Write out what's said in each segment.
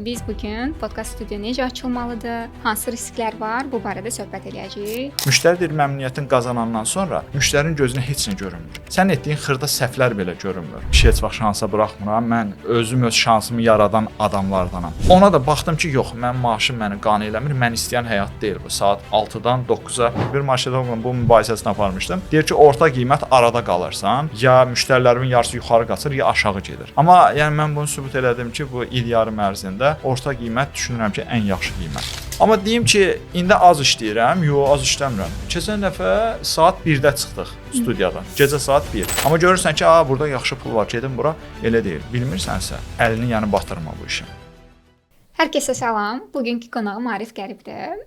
Biz bugün podkast studiya necə açılmalıdır, hansı risklər var, bu barədə söhbət edəcəyik. Müştəri dil məmnuniyyətini qazanandan sonra müştərinin gözünə heç nə görünmür. Sən etdiyin xırda səhvlər belə görünmür. Bir şey heç vaxt şansa buraxmıram. Mən özüm öz şansımı yaradan adamlardanam. Ona da baxdım ki, yox, mənim maaşım məni qane eləmir. Mən istəyən həyat deyil bu. Saat 6-dan 9-a bir marşruta bu mübahisəsini aparmışdım. Deyir ki, orta qiymət arada qalırsan, ya müştərilərimin yarısı yuxarı qaçır, ya aşağı gedir. Amma yəni mən bunu sübut elədim ki, bu il yarım ərzində orta qiymət düşünürəm ki, ən yaxşı qiymət. Amma deyim ki, indi az işləyirəm, az işləmirəm. Keçən dəfə saat 1-də çıxdıq studiyadan. Gecə saat 1. Amma görürsən ki, burada yaxşı pul var, gedim bura. Elə deyil. Bilmirsənsə, əlini yəni batırma bu işin. Hər kəsə salam. Bugünkü qonağım Arif Qəribdir.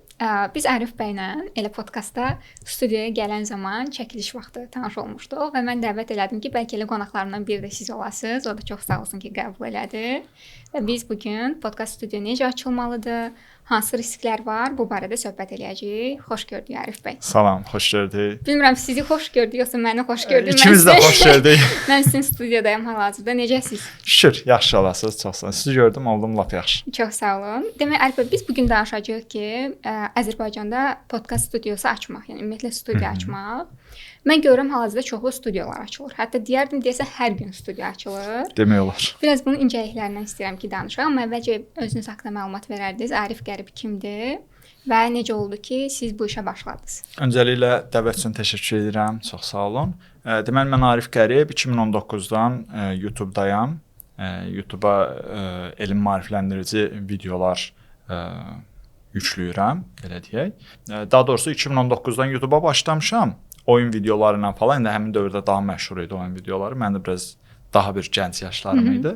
Biz Arif bəylə elə podkastda studiyaya gələn zaman çəkiliş vaxtı tanış olmuşduq və mən dəvət elədim ki, bəlkə elə qonaqlarından biri də siz olasınız. O da çox sağ olsun ki, qəbul elədi. Və biz bugün podkast studiya necə açılmalıdır, hansı risklər var, bu barədə söhbət eləyəcəyik. Xoş gördük Arif bəy. Salam, xoş gördük. Bilmirəm sizi xoş gördük yoxsa məni xoş gördük. İkimiz də xoş gördük. Mən sizin studiyadayım hal-hazırda. Necəsiz? Şükür, yaxşı olasınız, çox sağ olun. Sizi gördüm, oldum lap yaxşı. Çox sağ olun. Demək Arif bəy, biz bugün danışacağıq ki, Azərbaycanda podkast studiyası açmaq, yəni ümumiyyətlə studiya açmaq. Mən görürəm hal-hazırda çoxlu studiyalar açılır. Hətta deyərdim deyəsən hər gün studiya açılır. Demək olar. Biraz bunun incəliklərindən istəyirəm ki, danışaq. Amma əvvəlcə özünüz haqqında məlumat verərdiniz. Arif Qərib kimdir və necə oldu ki, siz bu işə başladınız? Öncəliklə dəvət üçün təşəkkür edirəm. Çox sağ olun. Deməli mən Arif Qərib 2019-dan YouTube-dayam. YouTube-a elm maarifləndirici videolar yükləyirəm, belə deyək. Daha doğrusu 2019-dan YouTube-a başlamışam. Oyun videoları ilə falan. İndi həmin dövrdə daha məşhur idi oyun videoları. Mən də biraz daha bir gənc yaşlarım idi.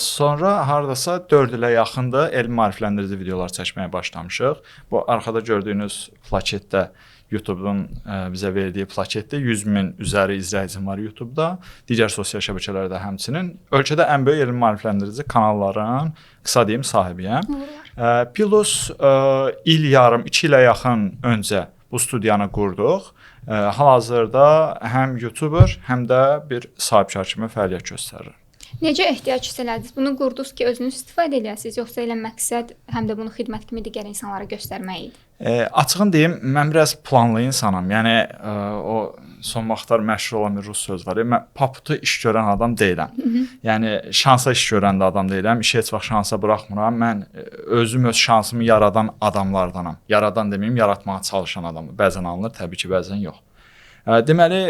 Sonra hardasa 4 ilə yaxındır elm maarifləndirici videolar çəkməyə başlamışıq. Bu arxada gördüyünüz plaketdə YouTube-un bizə verdiyi plaketdə 100 min üzəri izləyicim var YouTube-da. Digər sosial şəbəkələrdə həmçinin. Ölkədə ən böyük elm maarifləndirici kanalların qısa deyim sahibiyəm. Plus il yarım, 2 ilə yaxın öncə bu studiyanı qurduq. Hal-hazırda həm YouTuber, həm də bir sahibkar kimi fəaliyyət göstərir. Necə ehtiyac hiss elədiniz? Bunu qurdunuz ki, özünüz istifadə edəsiniz, yoxsa elə məqsəd həm də bunu xidmət kimi digər insanlara göstərmək idi? Açığını deyim, mən biraz planlı insanam. Yəni o son vaxtlar məşhur olan bir rus söz var. Mən paputu iş görən adam deyiləm. Yəni şansa iş görən də adam deyiləm. İşi heç vaxt şansa buraxmıram. Mən özüm öz şansımı yaradan adamlardanam. Yaradan deməyim, yaratmağa çalışan adamım. Bəzən alınır, təbii ki, bəzən yox. Deməli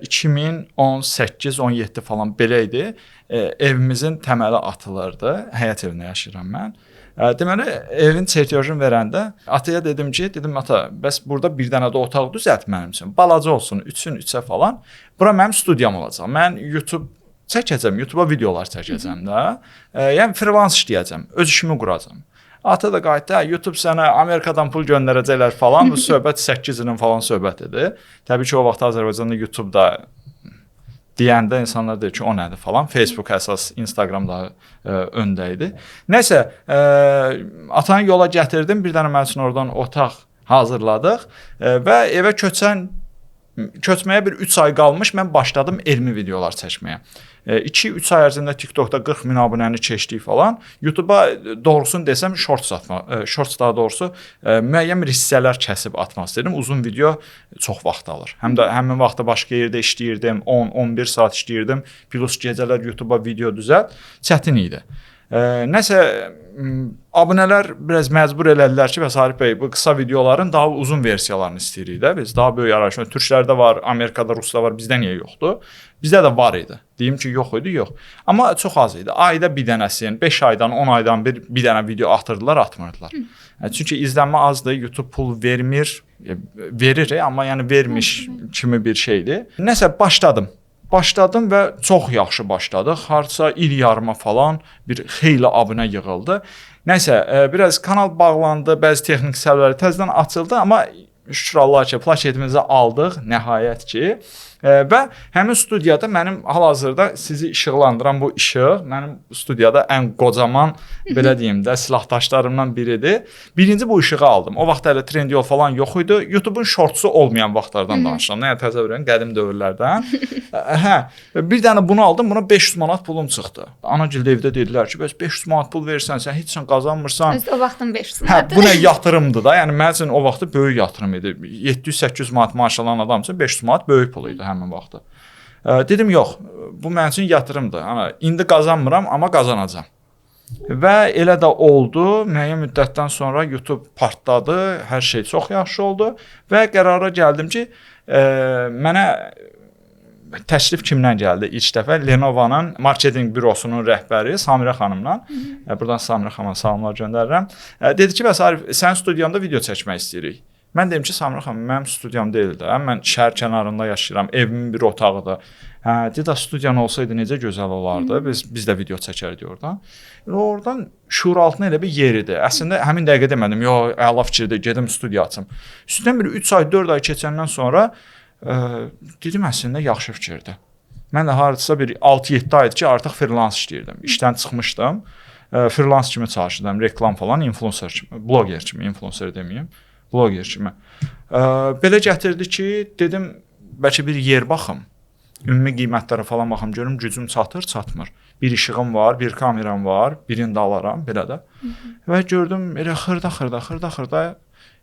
2018-17 falan belə idi. Evimizin təməli atılırdı. Həyət evində yaşayıram mən. Deməli evin çertyojunu verəndə ataya dedim ki, ata, bəs burada bir dənə də otaq düzəlt mənim üçün. Balaca olsun, 3-ün 3-ə falan. Bura mənim studiyam olacaq. Mən YouTube çəkəcəm, YouTube-a videolar çəkəcəm də. Yəni freelance işləyəcəm, öz işimi quracam. Ata da qayıtdı, YouTube sənə Amerikadan pul göndərəcəklər falan. Bu söhbət 8 ilin falan söhbət idi. Təbii ki, o vaxt Azərbaycanda YouTube-da deyəndə insanlar deyir ki, o nədir falan. Facebook əsas, Instagram daha öndə idi. Nəsə, atanı yola gətirdim. Bir dənə mən üçün oradan otaq hazırladıq və evə köçməyə bir 3 ay qalmış mən başladım elmi videolar çəkməyə. 2-3 ay ərzində TikTokda 40 min abunəni keçdik falan. YouTube-a doğrusunu desəm shorts daha doğrusu müəyyən bir hissələr kəsib atmaq istədim. Uzun video çox vaxt alır. Həm də həmin vaxtda başqa yerdə işləyirdim. 10-11 saat işləyirdim. Plus gecələr YouTube-a video düzəlt. Çətin idi. Nəsə abunələr biraz məcbur elədilər ki, bəs Arif bəy, bu qısa videoların daha uzun versiyalarını istəyirik də. Biz daha böyük araşdırma. Türklərdə var, Amerikada, Rusda var, bizdə niyə yoxdur? Bizdə də var idi. Deyim ki, yox idi, yox. Amma çox az idi. Ayda bir dənəsi, 5 aydan, 10 aydan bir dənə video atırdılar, atmırdılar. Çünki izlənmə azdır, YouTube pul vermir, verir, amma yəni vermiş kimi bir şeydir. Nəsə başladım və çox yaxşı başladıq. Hardasa il yarıma falan bir xeyli abunə yığıldı. Nəsə, biraz kanal bağlandı, bəzi texniki səhvlər təzədən açıldı, amma şükür Allah ki, plaketimizi aldıq nəhayət ki. Və həmin studiyada mənim hal-hazırda sizi işıqlandıran bu işıq mənim studiyada ən qocaman belə deyim də silahdaşlarımdan biridir. Birinci bu işığı aldım. O vaxt hələ Trendyol falan yox idi. YouTube-un shortsu olmayan vaxtlardan danışıram. Yəni təsəvvürən qədim dövrlərdən. Hə, bir dənə bunu aldım. Buna 500 manat pulum çıxdı. Anacıl evdə dedilər ki, bəs 500 manat pul verirsən, sən heç sən qazanmırsan. Özü o vaxtın 500 manat. Hə, bu nə yatırımdır da. Yəni mənim üçün o vaxtda böyük yatırım idi. 700-800 manat maaş alan adam üçün 500 manat böyük pul idi həmin vaxtda. Dedim yox, bu mənim üçün yatırımdır. Ana, indi qazanmıram, amma qazanacağam. Və elə də oldu. Müəyyən müddətdən sonra YouTube partladı. Hər şey çox yaxşı oldu və qərara gəldim ki, mənə təklif kimdən gəldi? İlk dəfə Lenovo-nun marketinq bürosunun rəhbəri Samirə xanımdan. Buradan Samirə xanıma salamlar göndərirəm. Dedi ki, bəs Arif, sənin studiyanda video çəkmək istəyirik. Mən dedim ki, Samirə xanım, mənim studiyam deyil də. Mən şəhər kənarında yaşayıram, evimin bir otağıdır. Dedi, studiyan olsaydı necə gözəl olardı. Biz də video çəkərdik oradan. Oradan şuuraltına elə bir yer idi. Əslində həmin dəqiqə demədim, yox, əla fikirdir, gedim studiya açım. Üstündən bir 3 ay, 4 ay keçəndən sonra dedim, əslində yaxşı fikirdir. Mən də hardasa bir 6-7 aydır ki, artıq freelance işləyirdim. İşdən çıxmışdım. Freelance kimi çalışırdım, reklam falan, influencer kimi, bloger kimi, influencer deməyim. Bloger kimi. Belə gətirdi ki, dedim, bəlkə bir yer baxım. Ümumi qiymətlərə falan baxım, görüm gücüm çatır, çatmır. Bir işığım var, bir kameram var, birini də alaram, belə də. Və gördüm, elə xırda.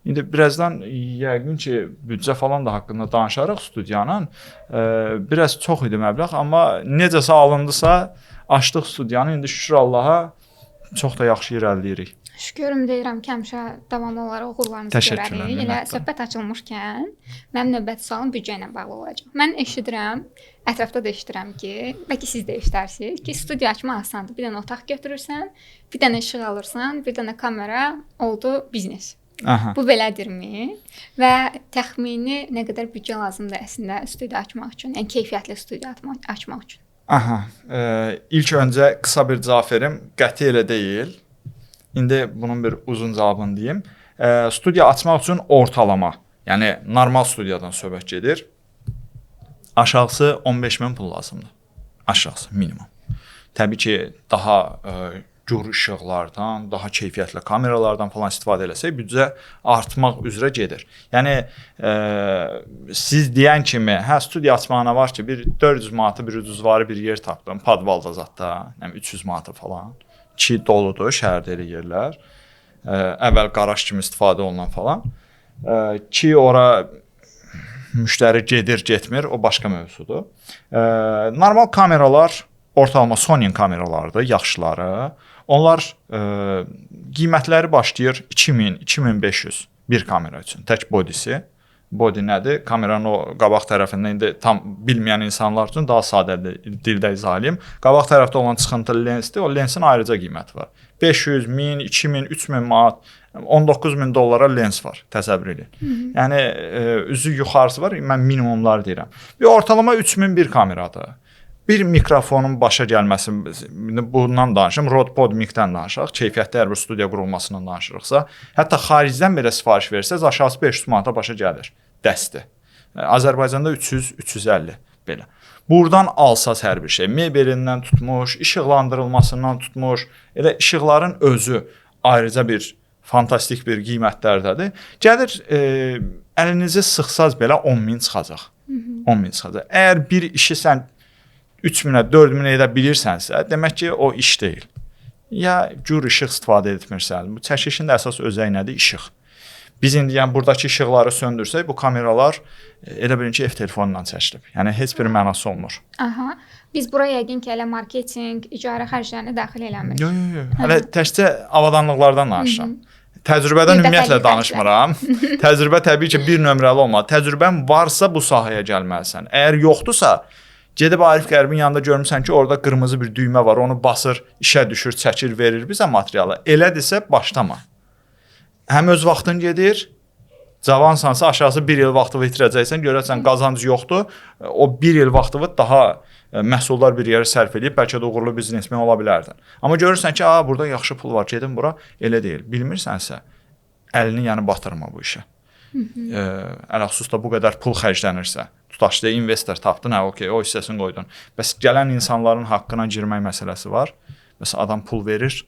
İndi birazdan yəqin ki, büdcə falan da haqqında danışarıq studiyanın. Biraz çox idi məbləğ, amma necəsə alındısa, açdıq studiyanı. İndi şükür Allaha çox da yaxşı irəliləyirik. Şükürüm deyirəm ki, həmişə davamlı olaraq uğurlarınızı görərik. Elə söhbət açılmışkən, mənim növbəti sualım büdcə ilə bağlı olacaq. Mən eşidirəm, ətrafda da eşidirəm ki, bəlkə siz də eşidərsiniz ki, studiya açmaq asandır. Bir dənə otaq götürürsən, bir dənə işıq alırsan, bir dənə kamera, oldu biznes. Aha. Bu belədirmi? Və təxmini nə qədər büdcə lazımdır əslində studiya açmaq üçün, yəni keyfiyyətli studiya açmaq üçün? Aha, ilk öncə qısa bir cavab verim, qəti elə deyil. İndi bunun bir uzun cavabını deyim. Studiya açmaq üçün ortalama, yəni normal studiyadan söhbət gedir. Aşağısı 15.000 pul lazımdır. Aşağısı minimum. Təbii ki, daha gur işıqlardan, daha keyfiyyətli kameralardan falan istifadə eləsək, büdcə artmaq üzrə gedir. Yəni siz deyən kimi, hə studiya açmağına var ki, bir 400 manatı, bir ucuzvarı bir yer tapdım, Padvalda zətdə, 300 manatı falan. Ki doludur şəhərdə elə yerlər. Əvvəl qaraj kimi istifadə olunan falan. Ki ora müştəri gedir, getmir, o başqa mövzudur. Normal kameralar ortalama Sony kameralardır, yaxşıları. Onlar qiymətləri başlayır 2000-2500 bir kamera üçün, tək bodisi. Body nədir? Kameranın o qabaq tərəfində indi tam bilməyən insanlar üçün daha sadə dildə izah edeyim. Qabaq tərəfdə olan çıxıntılı lensdir. O lensin ayrıca qiyməti var. 500, 1000, 2000, 3000 manat, 19.000 dollara lens var, təsəvvür edin. Yəni üzü yuxarısı var, mən minimumlar deyirəm. Bir ortalama 3000 bir kameradır. Bir mikrofonun başa gəlməsi, bundan danışım, Rode PodMic-dən danışaq, keyfiyyətli hər bir studiya qurulmasından danışırıqsa, hətta xaricdən belə sifariş versəz, aşağısı 500 manata başa gəlir, dəsti. Azərbaycanda 300-350 belə. Buradan alsaz hər bir şey, mebelindən tutmuş, işıqlandırılmasından tutmuş, elə işıqların özü ayrıca bir fantastik bir qiymətlərdədir. Gəlir, əlinizi sıxsaz belə 10.000 çıxacaq. 10.000 çıxacaq. Əgər bir işi sən 3000-ə, 4000-ə edə bilirsənsə, demək ki, o iş deyil. Ya gur işıq istifadə etmirsən. Bu çəkişin də əsas özəyi nədir? İşıq. Biz indi yəni buradakı işıqları söndürsək, bu kameralar elə bilin ki, ev telefonundan çəkilib. Yəni heç bir mənası olmur. Aha. Biz buraya yəqin ki, elə marketinq, icarə xərclərini daxil eləmirik. Yox. Hələ təkcə avadanlıqlardan danışıram. Təcrübədən ümumiyyətlə danışmıram. Təcrübə təbii ki, bir nömrəli olmalı. Təcrübən varsa bu sahəyə gəlməlisən. Əgər yoxdursa, gedib Arif Qərbin yanında görmüsən ki, orada qırmızı bir düymə var, onu basır, işə düşür, çəkir, verir bizə materialı. Elədirsə, başlama. Həm öz vaxtın gedir, cavansansa aşağısı bir il vaxtını itirəcəksən, görəcəksən qazanc yoxdur, o bir il vaxtını daha məhsuldar bir yerə sərf edib, bəlkə də uğurlu biznesmen ola bilərdin. Amma görürsən ki, burada yaxşı pul var, gedin bura, elə deyil. Bilmirsənsə, əlini yəni batırma bu işə. Ələxüsus da bu qədər pul xərclənirsə, tutaq ki, investor tapdın, hə, okey, o hissəsini qoydun. Bəs gələn insanların haqqına girmək məsələsi var. Məsələn, adam pul verir,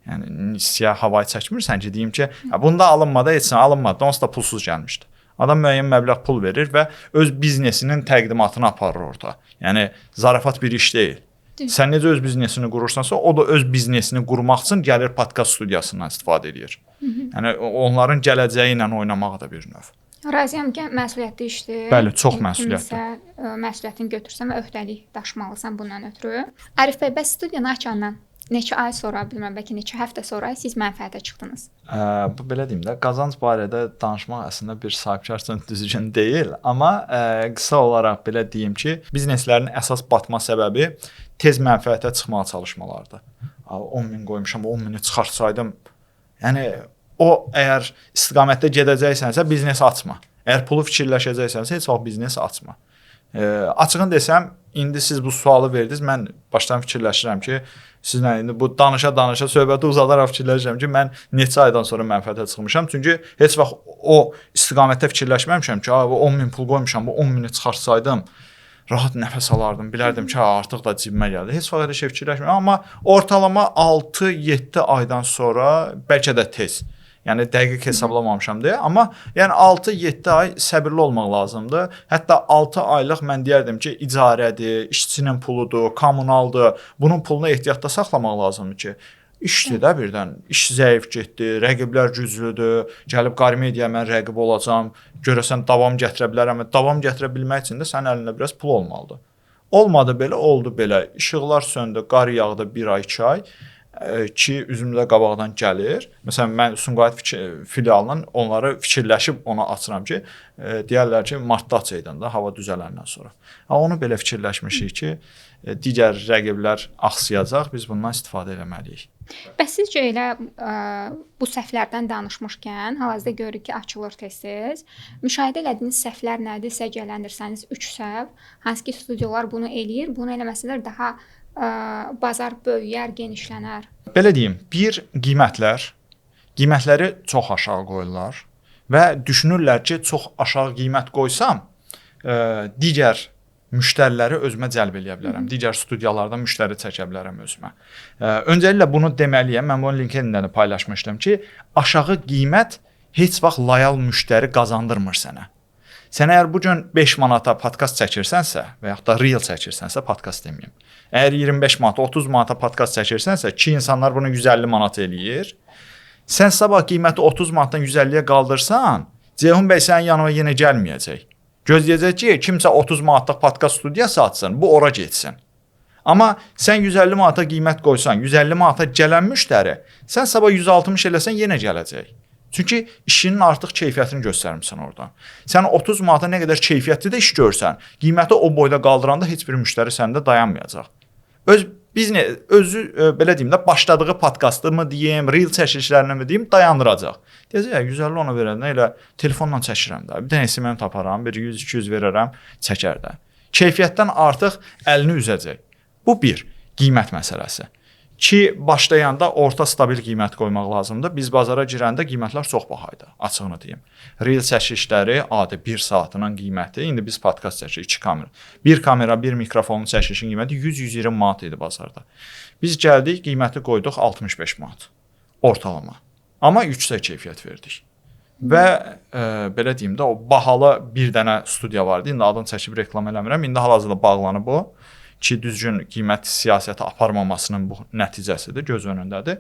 yəni siyah havayı çəkmirsən ki, deyim ki, bunda alınmadı, heç nə alınmadı, onsuz da pulsuz gəlmişdi. Adam müəyyən məbləğ pul verir və öz biznesinin təqdimatını aparır orada. Yəni zarafat bir iş deyil. Sən necə öz biznesini qurursansa, o da öz biznesini qurmaq üçün gəlir podkast studiyasından istifadə edir. Yəni onların gələcəyi ilə oynamaq da bir növ. Razıyam ki, məsuliyyətli işdir. Bəli, çox məsuliyyətli. Kimsə məsuliyyətini götürsən və öhdəlik daşımalısan bundan ötürü. Arif bəy, bəs studiyanı açandan neçə ay sonra, bilmirəm, bəlkə neçə həftə sonra siz mənfəətə çıxdınız? Bu belə deyim də, qazanc barədə danışmaq əslində bir sahibkar üçün düzgün deyil, amma qısa olaraq belə deyim ki, bizneslərin əsas batma səbəbi tez mənfəətə çıxmağa çalışmalardır. 10.000 qoymuşam, 10.000-i çıxarsaydım, yəni o əgər istiqamətdə gedəcəksənsə biznes açma. Əgər pulu fikirləşəcəksənsə heç vaxt biznes açma. Açığını desəm, indi siz bu sualı verdiniz, mən başdan fikirləşirəm ki, sizlə indi bu danışa söhbəti uzadaraq fikirləşirəm ki, mən neçə aydan sonra mənfəətə çıxmışam. Çünki heç vaxt o istiqamətdə fikirləşməmişəm ki, 10.000 pul qoymuşam, bu 10.000-i çıxarsaydım, rahat nəfəs alardım. Bilərdim ki, artıq da cibimə gəldi. Heç vaxt elə şey fikirləşmirəm, amma ortalama 6-7 aydan sonra, bəlkə də tez. Yəni dəqiq hesablamamışam deyə, amma yəni 6-7 ay səbirli olmaq lazımdır. Hətta 6 aylıq mən deyərdim ki, icarədir, işçinin puludur, kommunaldır. Bunun pulunu ehtiyatda saxlamaq lazımdır ki, işdir də birdən, iş zəif getdi, rəqiblər güclüdür, gəlib Qarmediya mən rəqib olacam, görəsən davam gətirə bilərəm. Davam gətirə bilmək üçün də sənin əlində biraz pul olmalıdır. Olmadı belə, oldu belə. İşıqlar söndü, qar yağdı 1 ay, 2 ay. Ki üzümdə qabaqdan gəlir. Məsələn, mən Sumqayıt filialından onları fikirləşib ona açıram ki, deyərlər ki, martda açaydan da hava düzələndən sonra. Onu belə fikirləşmişik ki, digər rəqiblər axsayacaq, biz bundan istifadə etməliyik. Bəs sizcə elə bu səhvlərdən danışmışkən, hal-hazırda görürük ki, açılır tez-tez. Müşahidə etdiyiniz səhvlər nədir? Səciyyələndirsəniz 3 səhv, hansı ki studiyalar bunu eləyir, bunu eləməsələr daha bazar böyüyər, genişlənər. Belə deyim, bir qiymətləri çox aşağı qoyurlar və düşünürlər ki, çox aşağı qiymət qoysam, digər müştəriləri özümə cəlb eləyə bilərəm. Digər studiyalardan müştəri çəkə bilərəm özümə. Öncəliklə bunu deməliyəm, mən bunu LinkedIn-də də paylaşmışdım ki, aşağı qiymət heç vaxt loyal müştəri qazandırmır sənə. Sən əgər bu gün 5 manata podkast çəkirsənsə və yaxud da reel çəkirsənsə, podkast deməyim. Əgər 25 manata, 30 manata podkast çəkirsənsə, ki insanlar bunu 150 manat eləyir, sən sabah qiyməti 30 manatdan 150-yə qaldırsan, Ceyhun bəy sənin yanına yenə gəlməyəcək. Gözləyəcək ki, kimsə 30 manatlıq podkast studiyası açsın, bu ora getsin. Amma sən 150 manata qiymət qoysan, 150 manata gələn müştəri, sən sabah 160 eləsən yenə gələcək. Çünki işinin artıq keyfiyyətini göstərmisən oradan. Sən 30 manata nə qədər keyfiyyətli də iş görsən, qiyməti o boyda qaldıranda heç bir müştəri səndə dayanmayacaq. Özü belə deyim də, başladığı podkastı mı deyim, reel çəkilişlərini mi deyim, dayandıracaq. Deyəcək, 150 ona verəndə elə telefonla çəkirəm də. Bir dənə SMS taparam, bir 100-200 verərəm, çəkər də. Keyfiyyətdən artıq əlini üzəcək. Bu bir, qiymət məsələsi. Ki, başlayanda orta stabil qiymət qoymaq lazımdır. Biz bazara girəndə qiymətlər çox bahaydı, açığını deyim. Reel çəkilişləri adi 1 saatının qiyməti, indi biz podkast çəkirik 2 kamera. 1 kamera, 1 mikrofonun çəkilişin qiyməti 100-120 manat idi bazarda. Biz gəldik, qiyməti qoyduq 65 manat ortalama. Amma yüksək keyfiyyət verdik. Və belə deyim də, o bahalı bir dənə studiya vardı. İndi adını çəkib reklam eləmirəm. İndi hal-hazırda bağlanıb o. Ki, düzgün qiymət siyasəti aparmamasının bu nəticəsidir, göz önündədir.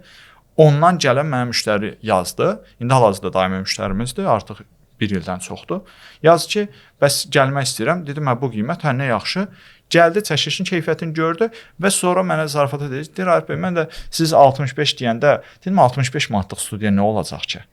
Ondan gələn mənə müştəri yazdı. İndi hal-hazırda daimi müştərimizdir, artıq 1 ildən çoxdur. Yaz ki, bəs gəlmək istəyirəm. Dedim, bu qiymət, nə yaxşı. Gəldi, çəkilişin keyfiyyətini gördü və sonra mənə zarafata dedi. Deyir, Arif bəy, mən də siz 65 deyəndə, dedim, 65 manatlıq studiya nə olacaq ki?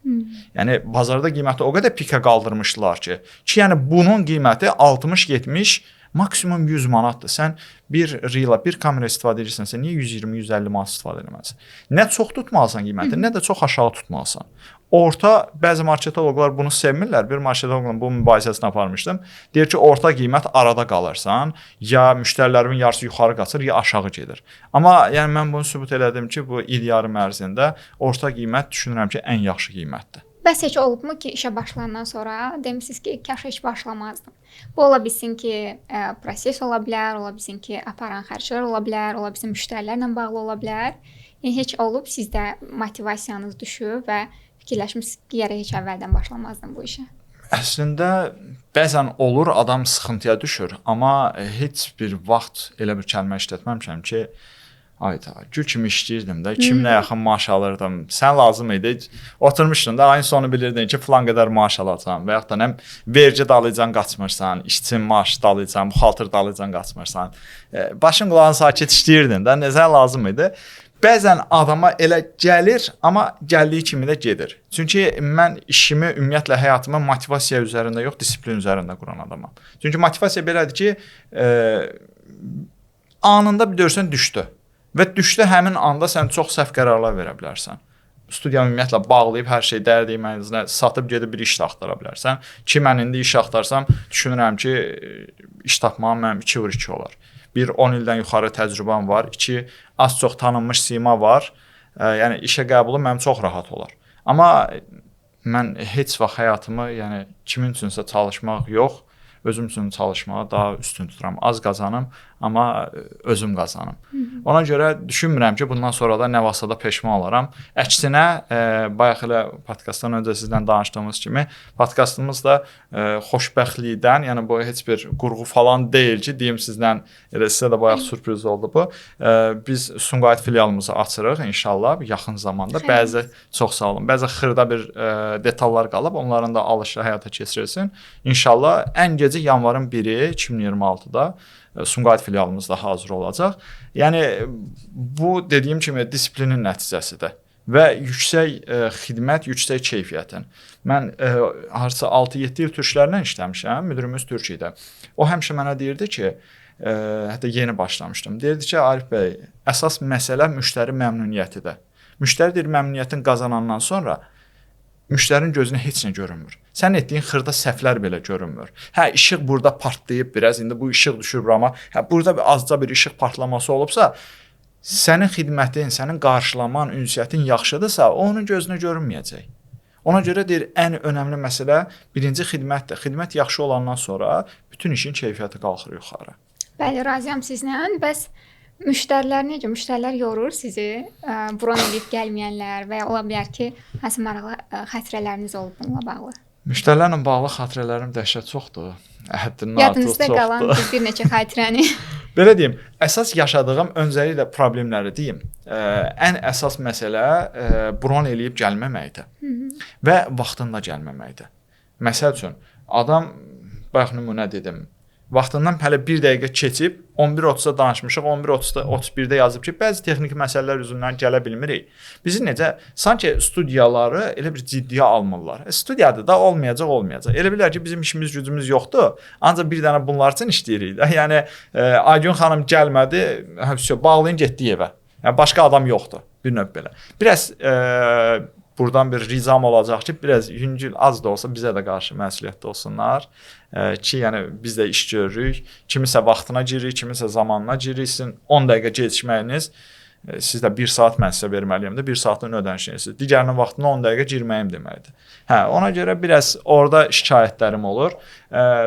Yəni, bazarda qiyməti o qədər pikə qaldırmışdılar ki, yəni bunun qiyməti 60-70 maksimum 100 manatdır. Sən bir reela, bir kamera istifadə edirsənsə, niyə 120-150 manat istifadə etməlisən? Nə çox tutmalısan qiyməti, nə də çox aşağı tutmalısan. Orta, bəzi marketoloqlar bunu sevmirlər. Bir marketoloqla bu mübahisəsini aparmışdım. Deyir ki, orta qiymət arada qalırsan, ya müştərilərimin yarısı yuxarı qaçır, ya aşağı gedir. Amma yəni mən bunu sübut elədim ki, bu il yarım ərzində orta qiymət düşünürəm ki, ən yaxşı qiymətdir. Bəs heç olubmu ki, işə başlayandan sonra demisiniz ki, kaş heç başlamazdım. Bu ola bilsin ki, proses ola bilər, ola bilsin ki, aparan xərclər ola bilər, ola bilsin müştərilərlə bağlı ola bilər. Yəni heç olub sizdə motivasiyanız düşüb və fikirləşmisiniz ki, gərək heç əvvəldən başlamazdım bu işə. Əslində bəzən olur, adam sıxıntıya düşür, amma heç bir vaxt elə bir kəlmə işlətməmişəm ki, ayda gül kimi işləyirdim də, 2000-ə yaxın maaş alırdım. Sən lazım idi. Oturmuşdun da ayın sonu bilirdin ki, filan qədər maaş alacağam və yaxud da nə vergi dalıcan qaçmırsan, işçinin maaşı dalıcan, buxaltır dalıcan qaçmırsan. Başın qulağın sakit işləyirdin də, nəzər lazım idi. Bəzən adama elə gəlir, amma gəldiyi kimi də gedir. Çünki mən işimi, ümumiyyətlə həyatımı motivasiya üzərində yox, disiplin üzərində quran adamam. Çünki motivasiya belədir ki, anında bir görsən düşdü. Və düşdü həmin anda sən çox səhv qərarlar verə bilərsən. Studiyanı ümumiyyətlə bağlayıb hər şey dərdiyi mənzilə satıb gedib bir iş də axtara bilərsən. Ki mən indi iş axtarsam, düşünürəm ki, iş tapmağım mənim 2/2 olar. Bir 10 ildən yuxarı təcrübəm var, 2 az-çox tanınmış sima var. Yəni işə qəbulum mənim çox rahat olar. Amma mən heç vaxt həyatımı, yəni kimin üçünsə çalışmaq yox, özüm üçün çalışmağa daha üstün tuturam. Az qazanım, amma özüm qazanım. Ona görə düşünmürəm ki, bundan sonra da nə vaxtsa da peşman olaram. Əksinə, bayaq elə podkastdan öncə sizlə danışdığımız kimi, podkastımız da xoşbəxtlikdən, yəni bu heç bir qurğu falan deyil ki, deyim sizlə, elə sizə də bayaq sürpriz oldu bu. Biz Sumqayıt filialımızı açırıq inşallah yaxın zamanda. Bəzi, çox sağ olun, bəzi xırda bir detallar qalıb, onların da alışı həyata keçirilsin. İnşallah ən gecə yanvarın 1-i 2026-da Sumqayıt filialımız da hazır olacaq. Yəni bu dediyim kimi disiplinin nəticəsidir və yüksək xidmət, yüksək keyfiyyətin. Mən harca 6-7 il türklərlə işləmişəm, müdürümüz türk idi. O həmişə mənə deyirdi ki, hətta yeni başlamışdım. Deyirdi ki, Arif bəy, əsas məsələ müştəri məmnuniyyətidir. Müştəri deyir, məmnuniyyətin qazanandan sonra müştərinin gözünə heç nə görünmür. Sən etdiyin xırda səhvlər belə görünmür. Hə, işıq burada partlayıb biraz, indi bu işıq düşür burama. Hə, burada azca bir işıq partlaması olubsa, sənin xidmətin, sənin qarşılaman, ünsiyyətin yaxşıdırsa, o onun gözünə görünməyəcək. Ona görə deyir, ən önəmli məsələ birinci xidmətdir. Xidmət yaxşı olandan sonra bütün işin keyfiyyəti qalxır yuxarı. Bəli, razıyam sizlə. Bəs müştərilər necə? Müştərilər yorur sizi, bron edib gəlməyənlər və ya ola bilər ki, hansı maraqlı xatirələriniz olub bununla bağlı? Müştərilərlə bağlı xatirələrim dəhşət çoxdur. Həddindən artıq çoxdur. Yadınızda qalan bir neçə xatirəni. Belə deyim, əsas yaşadığım öncəliklə problemləri deyim. Ən əsas məsələ bron eləyib gəlməməkdir və vaxtında gəlməməkdir. Məsəl üçün, adam, bayaq nümunə dedim, vaxtından hələ 1 dəqiqə keçib, 11:30-da danışmışıq, 11:31-də yazıb ki, bəzi texniki məsələlər üzündən gələ bilmirik. Bizi necə, sanki studiyaları elə bir ciddiyə almırlar. Studiyada da olmayacaq. Elə bilər ki, bizim işimiz, gücümüz yoxdur, ancaq bir dənə bunlar üçün işləyirik də. Yəni, Aygün xanım gəlmədi, bağlayın, getdi evə. Yəni, başqa adam yoxdur, bir növ belə. Biraz buradan bir rizam olacaq ki, biraz yüngül az da olsa bizə də qarşı məsuliyyətli olsunlar ki, yəni biz də iş görürük. Kimisə vaxtına giririk, kimisə zamanına giririk. Sizin 10 dəqiqə gecikməyiniz, siz də 1 saat mən sizə verməliyəm də 1 saatlığın ödənişiniz. Digərinin vaxtına 10 dəqiqə girməyim deməkdir. Hə, ona görə biraz orada şikayətlərim olur.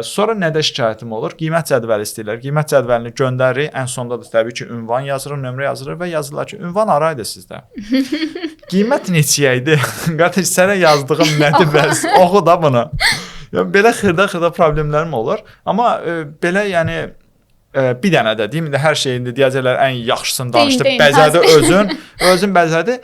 Sonra nədə şikayətim olur? Qiymət cədvəli istəyirlər. Qiymət cədvəlini göndəririk. Ən sonda da təbii ki, ünvan yazırıq, nömrə yazırıq və yazırlar ki, ünvan araydı sizdə. Qiymət neçəyə idi? Qardaş, sənə yazdığım nədir bəs? Oxu da bunu. Yəni, belə xırda problemlərim olur. Amma belə, yəni, bir dənə də deyim, hər şeyində deyəcəklər ən yaxşısını danışdı, bəzədi özün bəzədi.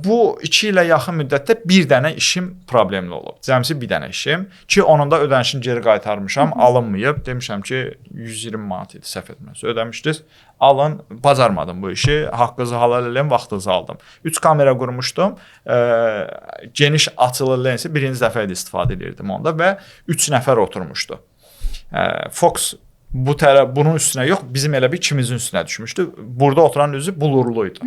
Bu 2 ilə yaxın müddətdə bir dənə işim problemli olub. Cəmsi bir dənə işim ki, onun da ödənişini geri qaytarmışam, alınmayıb. Demişəm ki, 120 manat idi, səhv etmirəmsə, ödəmişdiniz. Alın, bacarmadım bu işi, haqqınızı halal eləyin, vaxtınızı aldım. 3 kamera qurmuşdum, geniş açılı lensi birinci dəfə idi istifadə edirdim onda və 3 nəfər oturmuşdu. Fox bunun üstünə yox, bizim elə bir ikimizin üstünə düşmüşdü. Burada oturan üzü bulurluydu.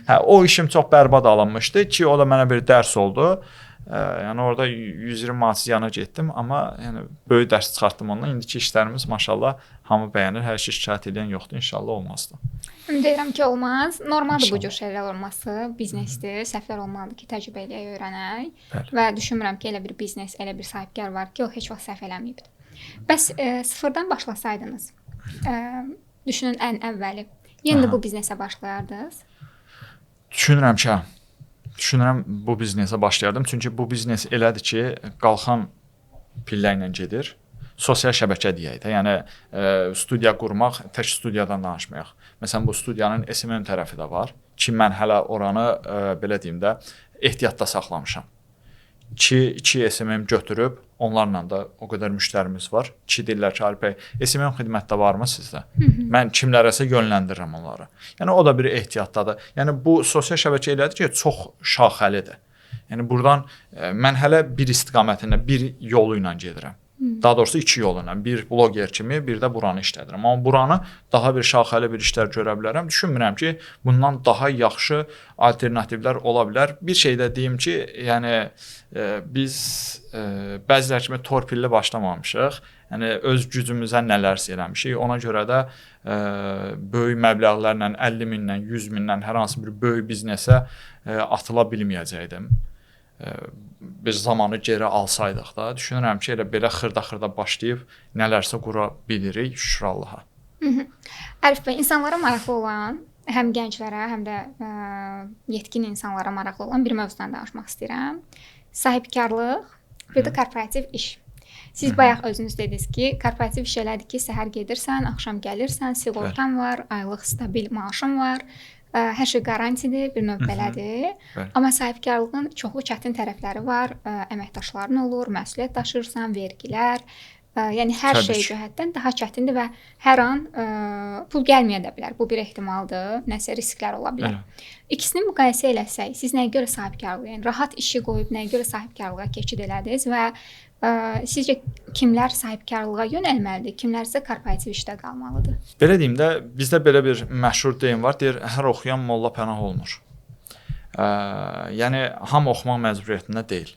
Hə, o işim çox bərbad alınmışdı ki, o da mənə bir dərs oldu. Yəni orada 120 manat yana getdim, amma yəni böyük dərs çıxartdım ondan. İndiki işlərimiz maşallah hamı bəyənir, hər şey şikayət edən yoxdur, inşallah olmazdı. Deyirəm ki, olmaz. Normaldır bu İnşallah. cür şeylər olması. Biznesdir, səhvlər olmalıdır ki, təcrübə eləyək, öyrənək. Bəli. Və düşünmürəm ki, elə bir biznes, elə bir sahibkar var ki, o heç vaxt səhv eləməyibdir. Bəs sıfırdan başlasaydınız, düşünün ən əvvəli, yenə də bu biznesə başlayardınız? Düşünürəm bu biznesə başlayardım. Çünki bu biznes elədir ki, qalxan pillə ilə gedir. Sosial şəbəkə deyək də, yəni studiya qurmaq, tək studiyadan danışmayaq. Məsələn, bu studiyanın SMM tərəfi də var ki, mən hələ oranı belə deyim də ehtiyatda saxlamışam. 2 SMM götürüb, onlarla da o qədər müştərimiz var ki, deyirlər ki, Arif bəy, SMM xidmətdə varmı sizdə? Mən kimlərəsə yönləndirirəm onları. Yəni o da bir ehtiyatdadır. Yəni bu sosial şəbəkə elədir ki, çox şaxəlidir. Yəni buradan mən hələ bir istiqamətində, bir yolu ilə gedirəm. Daha doğrusu 2 yolu ilə, bir bloger kimi, bir də buranı işlədirəm. Amma buranı daha bir şaxəli bir işlər görə bilərəm. Düşünmürəm ki, bundan daha yaxşı alternativlər ola bilər. Bir şey də deyim ki, yəni biz bəzilər kimi torpilli başlamamışıq. Yəni öz gücümüzə nələrsə eləmişik. Ona görə də böyük məbləğlərlə, 50 mindən, 100 mindən hər hansı bir böyük biznesə atıla bilməyəcəkdim. Biz zamanı geri alsaydıq da, düşünürəm ki, elə belə xırda-xırda başlayıb nələrsə qura bilirik, şükür Allaha. Ərif bəy, insanlara maraqlı olan, həm gənclərə, həm də yetkin insanlara maraqlı olan bir mövzudan danışmaq istəyirəm. Sahibkarlıq, bir də korporativ iş. Siz bayaq özünüz dediniz ki, korporativ iş elədir ki, səhər gedirsən, axşam gəlirsən, sığortan var, aylıq stabil maaşın var. Hər şey qarantidir, bir növ belədir. Amma sahibkarlığın çoxlu çətin tərəfləri var. Əməkdaşların olur, məsuliyyət daşıyırsan, vergilər. Yəni hər şey cəhətdən daha çətindir və hər an pul gəlməyə də bilər. Bu bir ehtimaldır. Nəsə risklər ola bilər. İkisini müqayisə eləsək, siz nəyə görə sahibkarlıq, yəni rahat işi qoyub nəyə görə sahibkarlığa keçid elədiniz və sizcə kimlər sahibkarlığa yönəlməlidir, kimlər isə korporativ işdə qalmalıdır? Belə deyim də, bizdə belə bir məşhur deyim var, deyir, hər oxuyan molla pənah olmur. Yəni, hamı oxumaq məcburiyyətində deyil.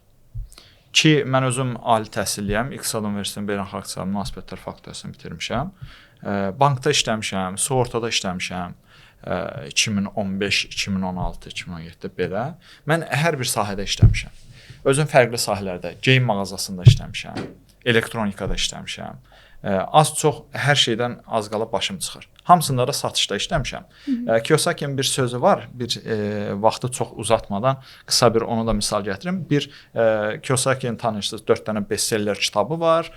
Ki, mən özüm ali təhsilliyəm, İqtisad Universitetinin Beynəlxalq İqtisadi Münasibətlər fakültəsini bitirmişəm. Bankda işləmişəm, sığortada işləmişəm. 2015, 2016, 2017 belə. Mən hər bir sahədə işləmişəm. Özüm fərqli sahələrdə, geyim mağazasında işləmişəm, elektronikada işləmişəm. Az-çox hər şeydən az qala başım çıxır. Hamısında da satışda işləmişəm. Kiyosaki'nin bir sözü var, bir vaxtı çox uzatmadan qısa bir onu da misal gətirim. Bir Kiyosaki'nin tanışsınız, 4 dənə bestseller kitabı var.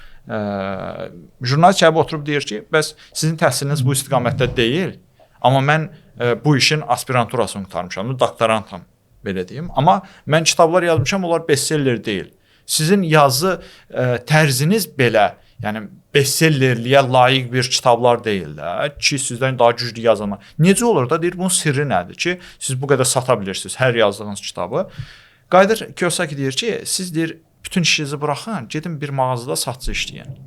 Jurnalist gəlib oturub deyir ki, bəs sizin təhsiliniz bu istiqamətdə deyil, amma mən bu işin aspiranturasını qurtarmışam, doktorantam. Belə deyim. Amma mən kitablar yazmışam, onlar bestseller deyil. Sizin yazı tərziniz belə, yəni bestsellerliyə layiq bir kitablar deyil də ki, sizdən daha güclü yazanlar. Necə olur da deyir, bunun sirri nədir ki, siz bu qədər sata bilirsiniz hər yazdığınız kitabı. Qayıdır Kiyosaki deyir ki, siz deyir, bütün işinizi buraxın, gedin bir mağazada satçı işləyin.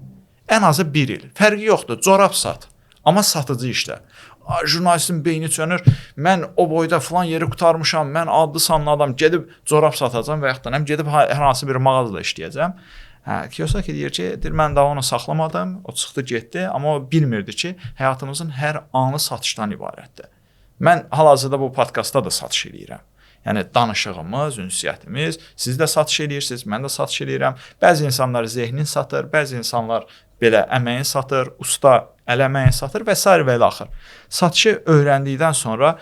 Ən azı 1 il. Fərqi yoxdur, corab sat, amma satıcı işlə. Jurnalistin beyni çönür, mən o boyda falan yeri qurtarmışam, mən adlı sanlı adam gedib corab satacam və yaxud da gedib hər hansı bir mağazada işləyəcəm. Kiyosaki deyir ki, mən daha onu saxlamadım, o çıxdı getdi, amma o bilmirdi ki, həyatımızın hər anı satışdan ibarətdir. Mən hal-hazırda bu podkastda da satış eləyirəm. Yəni danışığımız, ünsiyyətimiz, siz də satış eləyirsiniz, mən də satış eləyirəm. Bəzi insanlar zehnin satır, bəzi insanlar belə əməyin satır, usta əl əməyin satır və s. və ilə axır. Satışı öyrəndikdən sonra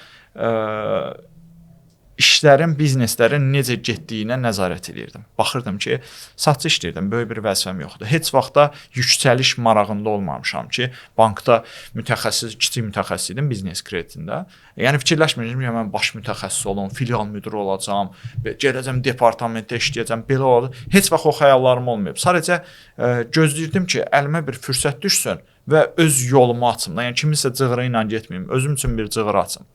işlərin, bizneslərin necə getdiyinə nəzarət edirdim. Baxırdım ki, satış işləyirdim, böyük bir vəzifəm yoxdur. Heç vaxtda yüksəliş marağında olmamışam ki, bankda kiçik mütəxəssis idim biznes kreditində. Yəni fikirləşmirdim ki, mən baş mütəxəssis olum, filial müdiri olacağam, gələcəm departamentdə işləyəcəm, belə olacaq. Heç vaxt o xəyallarım olmayıb. Sadəcə gözləyirdim ki, əlimə bir fürsət düşsün və öz yolumu açım. Yəni kiminsə cığırı ilə getməyim, özüm üçün bir cığır açım.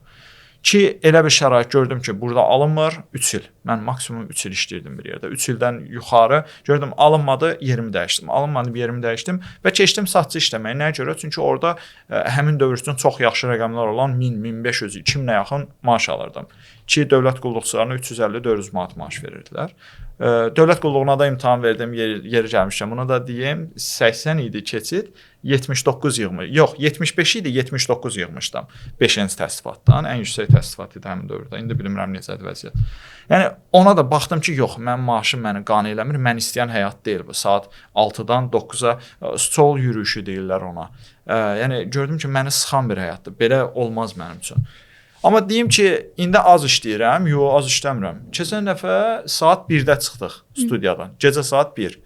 Ki elə bir şərait gördüm ki, burada alınmır 3 il. Mən maksimum 3 il işləyirdim bir yerdə. 3 ildən yuxarı gördüm alınmadı, yerimi dəyişdim. Alınmadı, yerimi dəyişdim və keçdim satçı işləməyə. Nəyə görə? Çünki orada həmin dövr üçün çox yaxşı rəqəmlər olan 1000, 1500, 2000-ə yaxın maaş alırdım. Ki dövlət qulluqçularına 350-400 manat maaş verirdilər. Dövlət qulluğuna da imtahan verdim, yeri gəlmişəm. Buna da deyim, 80 idi keçid, 79 yığmış. Yox, 75 idi, 79 yığmışdım. 5-ci təsdifatdan, ən yüksək təsdifat idi həmin dövrdə. İndi bilmirəm necədir vəziyyət. Yəni ona da baxdım ki, yox, mənim maaşım məni qane eləmir. Mən istəyən həyat deyil bu. Saat 6-dan 9-a stol yürüyüşü deyirlər ona. Yəni gördüm ki, məni sıxan bir həyatdır. Belə olmaz mənim üçün. Amma deyim ki, indi az işləyirəm, yox, az işləmirəm. Keçən dəfə saat 1-də çıxdıq studiyadan. Gecə saat 1.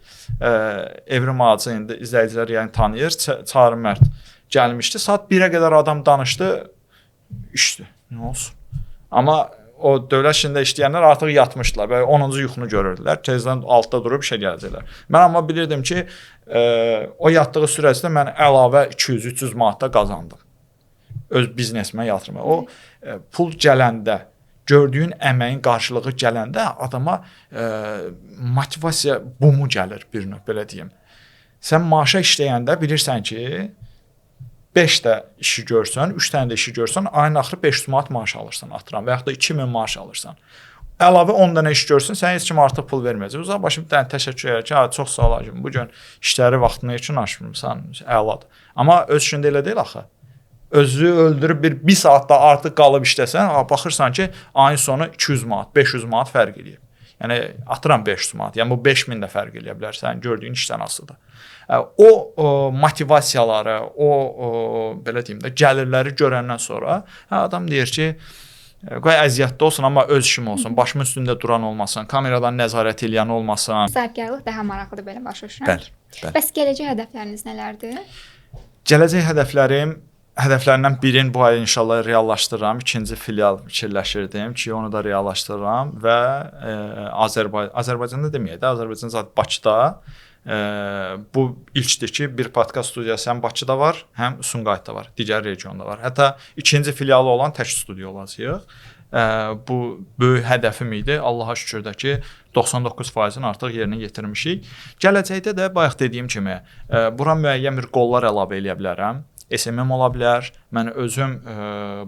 Evrim Ağacı indi izləyicilər yəni tanıyır. Çağrı Mərd gəlmişdi. Saat 1-ə qədər adam danışdı. İşdi. Nə olsun? Amma o dövlət işində işləyənlər artıq yatmışdılar və 10-cu yuxunu görürdülər. Tezdən 6-da durub işə gələcəklər. Mən amma bilirdim ki, o yatdığı sürəsində mən əlavə 200-300 manat da qazandım. Öz biznesimə yatırma. O pul gələndə, gördüyün əməyin qarşılığı gələndə adama motivasiya bumu gəlir bir növ belə deyim. Sən maaşa işləyəndə bilirsən ki, 5 də işi görsən, 3 dənə də işi görsən, ayın axırı 500 manat maaş alırsan atıram və yaxud da 2000 maaş alırsan. Əlavə 10 dənə iş görsən, sən heç kim artıq pul verməyəcək. Uzaq başım bir dənə təşəkkür edir ki, çox sağ ol, bu gün işləri vaxtına üçün açmırsan, əladır. Amma öz işində elə deyil axı. Özü öldürüb bir saatda artıq qalıb işləsən, baxırsan ki, ayın sonu 200 manat, 500 manat fərq eləyir. Yəni atıram 500 manat. Yəni bu 5000 də fərq eləyə bilər. Sən gördüyün işdən asılıdır. O motivasiyaları, o belə deyim də gəlirləri görəndən sonra adam deyir ki, qoy əziyyətli olsun, amma öz işim olsun. Başımın üstündə duran olmasın, kameradan nəzarət eləyən olmasın. Sahibkarlıq daha maraqlıdır belə başa düşürəm. Bəli. Bəs gələcək hədəfləriniz nələrdir? Gələcək hədəflərindən birini bu ay inşallah reallaşdırıram. 2-ci filial fikirləşirdim ki, onu da reallaşdırıram və Azərbaycanda deməyək də, Azərbaycan zaten Bakıda bu ilkdir ki, bir podkast studiyası həm Bakıda var, həm Sumqayıtda var, digər regionda var. Hətta 2-ci filialı olan tək studiya olacaq. Bu böyük hədəfim idi. Allaha şükür də ki, 99%-ni artıq yerinə yetirmişik. Gələcəkdə də bayaq dediyim kimi, bura müəyyən bir qollar əlavə eləyə bilərəm. SMM ola bilər. Mən özüm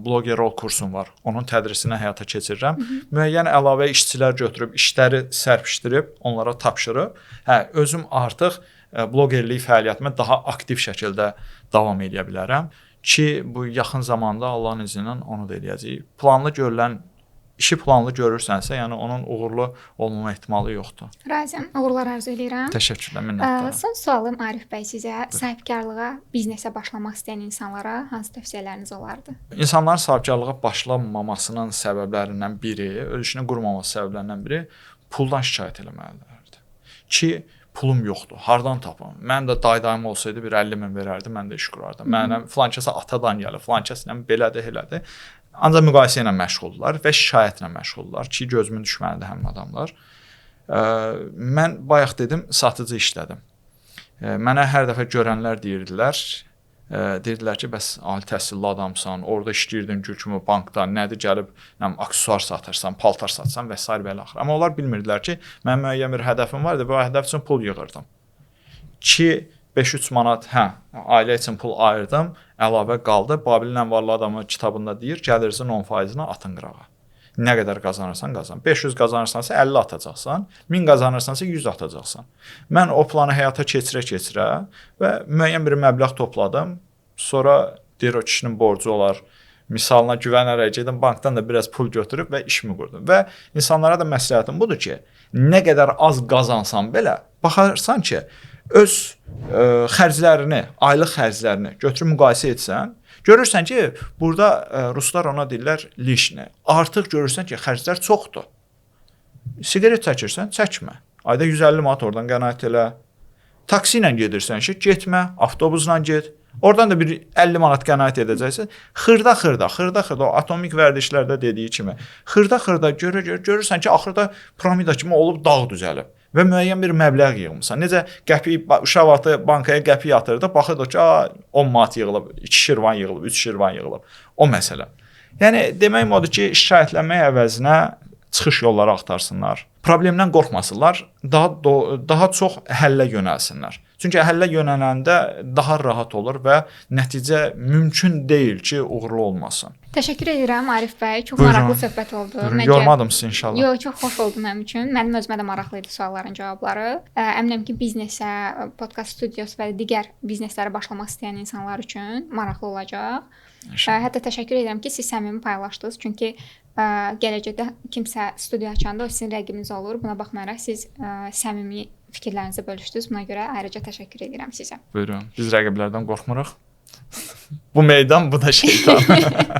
blogger rol kursum var. Onun tədrisini həyata keçirirəm. Müəyyən əlavə işçilər götürüb, işləri sərpişdirib, onlara tapşırıb, özüm artıq blogerlik fəaliyyətimə daha aktiv şəkildə davam edə bilərəm ki, bu yaxın zamanda Allahın izni ilə onu da eləyəcəyik. İşi planlı görürsənsə, yəni onun uğurlu olmama ehtimalı yoxdur. Razıyam. Uğurlar arzu edirəm. Təşəkkürlər, minnətdaram. Son sualım Arif bəy sizə. Sahibkarlığa, biznesə başlamaq istəyən insanlara hansı tövsiyələriniz olardı? İnsanların sahibkarlığa başlamamasının səbəblərindən biri, öz işini qurmaması səbəblərindən biri puldan şikayət eləməlilərdir. Ki, pulum yoxdur, hardan tapım? Mənim də dayım olsaydı bir 50 min verərdi, mən də iş qurardım. Mənə filankəsə atadan gəlir, filankəslə belədir, elədir. Ancaq müqayisə ilə məşğuldurlar və şikayətlə məşğuldurlar ki, gözümün düşmənidir həmin adamlar. Mən bayaq dedim, satıcı işlədim. Mənə hər dəfə görənlər deyirdilər ki, bəs ali təhsilli adamsan, orada işləyirdin gül kimi bankda, nədir gəlib aksesuar satırsan, paltar satsan və s. belə axır. Amma onlar bilmirdilər ki, mənim müəyyən bir hədəfim var idi, bu hədəf üçün pul yığırdım. Ki 5-3 manat, ailə üçün pul ayırdım, əlavə qaldı. Babilin Ənvarlı adamı kitabında deyir, gəlirinizin 10%-ni atın qırağa. Nə qədər qazanırsan qazan. 500 qazanırsansa 50 atacaqsan, 1000 qazanırsansa 100 atacaqsan. Mən o planı həyata keçirə və müəyyən bir məbləğ topladım. Sonra deyir o kişinin borcu olar. Misalına güvənərək gedim, bankdan da biraz pul götürüb və işimi qurdum. Və insanlara da məsləhətim budur ki, nə qədər az qazansan belə, baxarsan ki, öz xərclərini, aylıq xərclərini götürüb müqayisə etsən, görürsən ki, burada ruslar ona deyirlər lişni. Artıq görürsən ki, xərclər çoxdur. Siqaret çəkirsən, çəkmə. Ayda 150 manat oradan qənaət elə. Taksi ilə gedirsən ki, getmə, avtobusla get. Oradan da bir 50 manat qənaət edəcəksən. Xırda, o atomik vərdişlərdə dediyi kimi, xırda görürsən ki, axırda piramida kimi olub dağ düzəlib. Və müəyyən bir məbləğ yığmısan. Necə qəpik, uşaq vaxtı bankaya qəpik yatırdı, baxırdı ki, 10 manat yığılıb, 2 şirvan yığılıb, 3 şirvan yığılıb. O məsələ. Yəni, deməyim odur ki, şikayətlənmək əvəzinə çıxış yolları axtarsınlar. Problemdən qorxmasınlar, daha çox həllə yönəlsinlər. Çünki həllə yönələndə daha rahat olur və nəticə mümkün deyil ki, uğurlu olmasın. Təşəkkür edirəm Arif bəy. Çox Buyurun. maraqlı söhbət oldu. Buyurun, yormadım sizi inşallah. Yox, çox xoş oldu mənim üçün. Mənim özümə də maraqlı idi sualların cavabları. Əminəm ki, biznesə, podkast studiyası və digər bizneslərə başlamaq istəyən insanlar üçün maraqlı olacaq. Hətta təşəkkür edirəm ki, siz səmimi paylaşdınız. Çünki gələcəkdə kimsə studiya açanda o sizin rəqibiniz olur. Buna baxmayaraq siz səmimi fikirlərinizi bölüşdünüz. Buna görə ayrıca təşəkkür edirəm sizə. Buyurun. Biz rəqiblərdən qorxmuruq. Bu meydan, bu da şeytan.